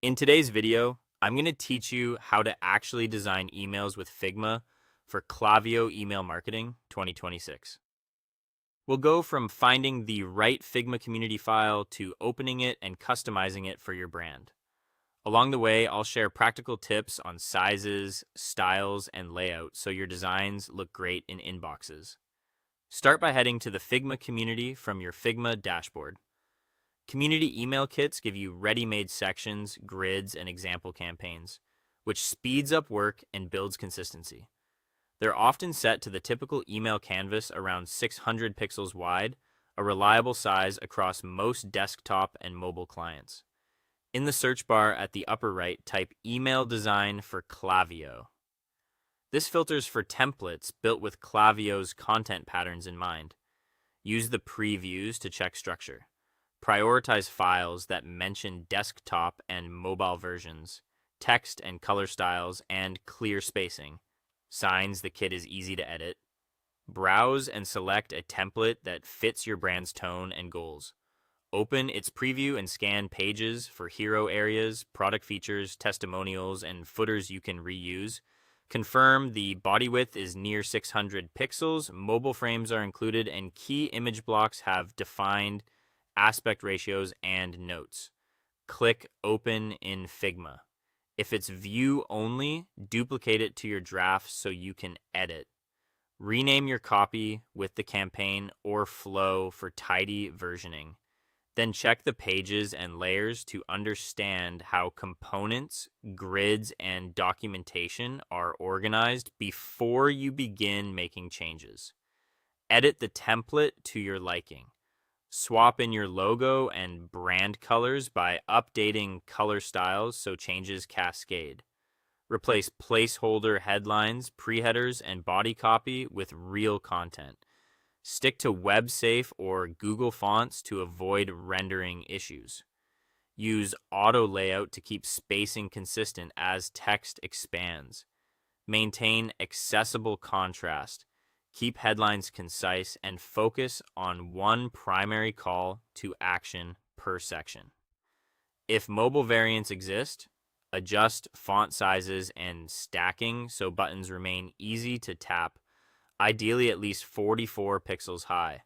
In today's video, I'm going to teach you how to actually design emails with Figma for Klaviyo Email Marketing 2026. We'll go from finding the right Figma community file to opening it and customizing it for your brand. Along the way, I'll share practical tips on sizes, styles, and layout so your designs look great in inboxes. Start by heading to the Figma community from your Figma dashboard. Community email kits give you ready-made sections, grids, and example campaigns, which speeds up work and builds consistency. They're often set to the typical email canvas around 600 pixels wide, a reliable size across most desktop and mobile clients. In the search bar at the upper right, type Email Design for Klaviyo. This filters for templates built with Klaviyo's content patterns in mind. Use the previews to check structure. Prioritize files that mention desktop and mobile versions, text and color styles, and clear spacing. Signs the kit is easy to edit. Browse and select a template that fits your brand's tone and goals. Open its preview and scan pages for hero areas, product features, testimonials, and footers you can reuse. Confirm the body width is near 600 pixels, mobile frames are included, and key image blocks have defined aspect ratios and notes. Click Open in Figma. If it's view only, duplicate it to your draft so you can edit. Rename your copy with the campaign or flow for tidy versioning. Then check the pages and layers to understand how components, grids, and documentation are organized before you begin making changes. Edit the template to your liking. Swap in your logo and brand colors by updating color styles so changes cascade. Replace placeholder headlines, pre-headers, and body copy with real content. Stick to web-safe or Google fonts to avoid rendering issues. Use auto layout to keep spacing consistent as text expands. Maintain accessible contrast. Keep headlines concise and focus on one primary call to action per section. If mobile variants exist, adjust font sizes and stacking so buttons remain easy to tap, ideally at least 44 pixels high.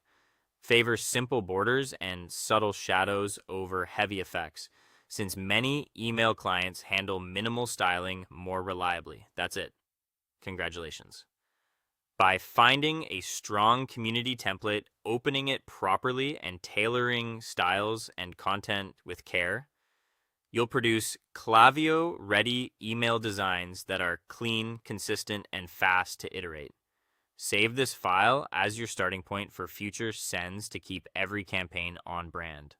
Favor simple borders and subtle shadows over heavy effects, since many email clients handle minimal styling more reliably. That's it. Congratulations. By finding a strong community template, opening it properly, and tailoring styles and content with care, you'll produce Klaviyo-ready email designs that are clean, consistent, and fast to iterate. Save this file as your starting point for future sends to keep every campaign on brand.